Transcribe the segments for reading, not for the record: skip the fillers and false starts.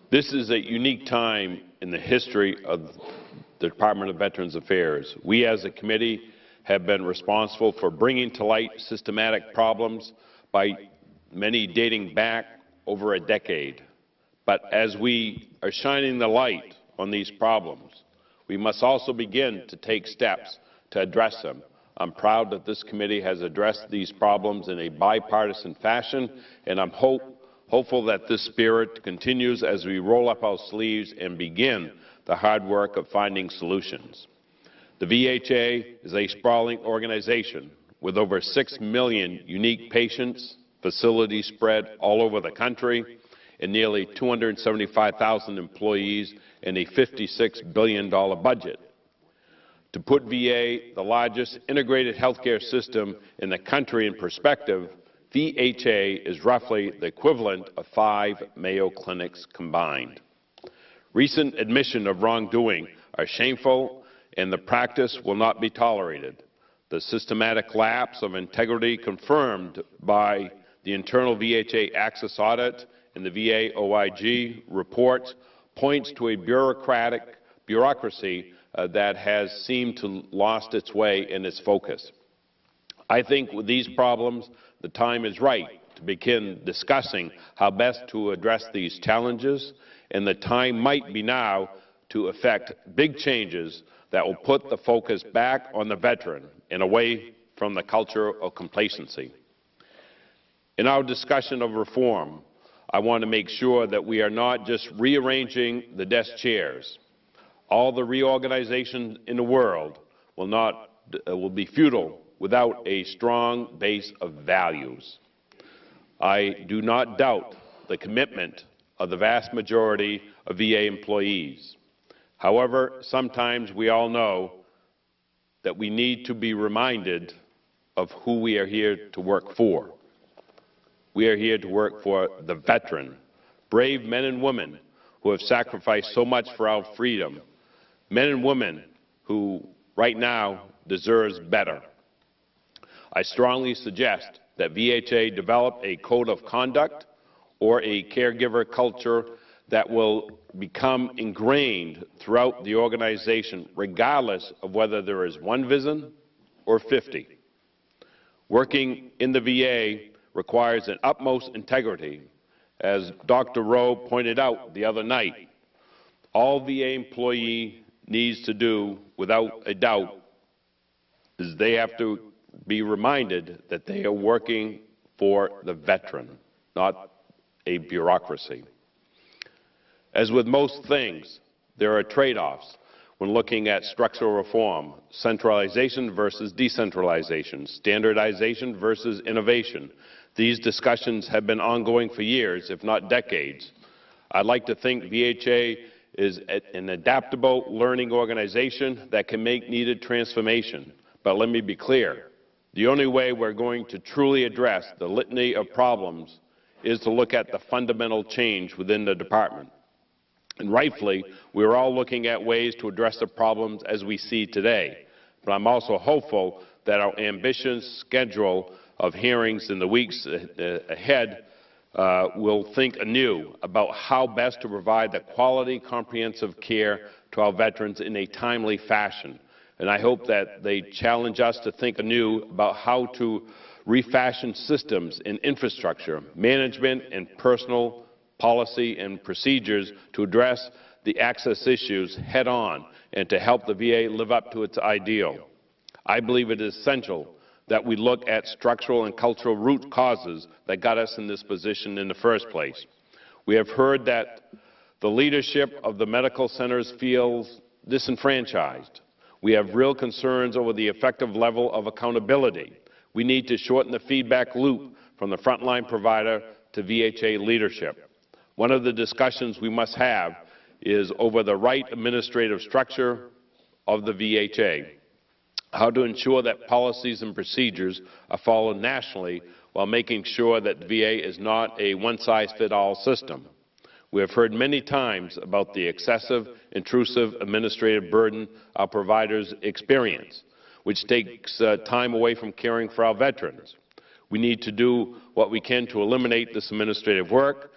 This is a unique time in the history of the Department of Veterans Affairs. We as a committee have been responsible for bringing to light systematic problems, by many dating back over a decade. But as we are shining the light on these problems, we must also begin to take steps to address them. I'm proud that this committee has addressed these problems in a bipartisan fashion, and I'm hopeful that this spirit continues as we roll up our sleeves and begin the hard work of finding solutions. The VHA is a sprawling organization with over 6 million unique patients, facilities spread all over the country, and nearly 275,000 employees and a $56 billion budget. To put VA, the largest integrated healthcare system in the country, in perspective, VHA is roughly the equivalent of 5 Mayo clinics combined. Recent admission of wrongdoing are shameful, and the practice will not be tolerated. The systematic lapse of integrity confirmed by the internal VHA Access Audit and the VA OIG report points to a bureaucracy that has seemed to lost its way in its focus. I think with these problems, the time is right to begin discussing how best to address these challenges, and the time might be now to effect big changes that will put the focus back on the veteran and away from the culture of complacency. In our discussion of reform, I want to make sure that we are not just rearranging the desk chairs. All the reorganization in the world will be futile without a strong base of values. I do not doubt the commitment of the vast majority of VA employees. However, sometimes we all know that we need to be reminded of who we are here to work for. We are here to work for the veteran, brave men and women who have sacrificed so much for our freedom, men and women who right now deserves better. I strongly suggest that VHA develop a code of conduct or a caregiver culture that will become ingrained throughout the organization, regardless of whether there is one visit or 50. Working in the VA requires an utmost integrity. As Dr. Rowe pointed out the other night, all VA employee needs to do, without a doubt, is they have to be reminded that they are working for the veteran, not a bureaucracy. As with most things, there are trade-offs when looking at structural reform: centralization versus decentralization, standardization versus innovation. These discussions have been ongoing for years, if not decades. I'd like to think VHA is an adaptable learning organization that can make needed transformation. But let me be clear, the only way we're going to truly address the litany of problems is to look at the fundamental change within the department. And rightfully, we're all looking at ways to address the problems as we see today. But I'm also hopeful that our ambitious schedule of hearings in the weeks ahead will think anew about how best to provide the quality, comprehensive care to our veterans in a timely fashion. And I hope that they challenge us to think anew about how to refashion systems and infrastructure, management and personal policy and procedures to address the access issues head-on and to help the VA live up to its ideal. I believe it is essential that we look at structural and cultural root causes that got us in this position in the first place. We have heard that the leadership of the medical centers feels disenfranchised. We have real concerns over the effective level of accountability. We need to shorten the feedback loop from the frontline provider to VHA leadership. One of the discussions we must have is over the right administrative structure of the VHA, how to ensure that policies and procedures are followed nationally while making sure that the VA is not a one-size-fits-all system. We have heard many times about the excessive, intrusive administrative burden our providers experience, which takes time away from caring for our veterans. We need to do what we can to eliminate this administrative work,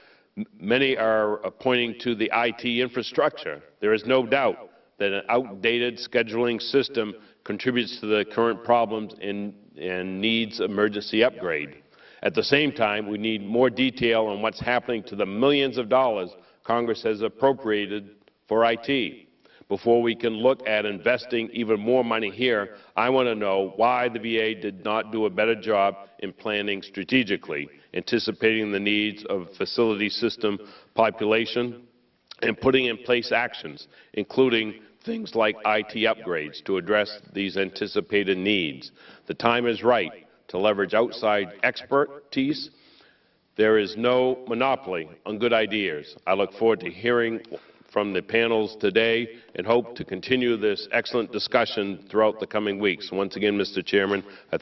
Many are pointing to the IT infrastructure. There is no doubt that an outdated scheduling system contributes to the current problems and needs emergency upgrade. At the same time, we need more detail on what's happening to the millions of dollars Congress has appropriated for IT. Before we can look at investing even more money here, I want to know why the VA did not do a better job in planning strategically, anticipating the needs of facility system population, and putting in place actions, including things like IT upgrades to address these anticipated needs. The time is right to leverage outside expertise. There is no monopoly on good ideas. I look forward to hearing from the panels today and hope to continue this excellent discussion throughout the coming weeks. Once again, Mr. Chairman, I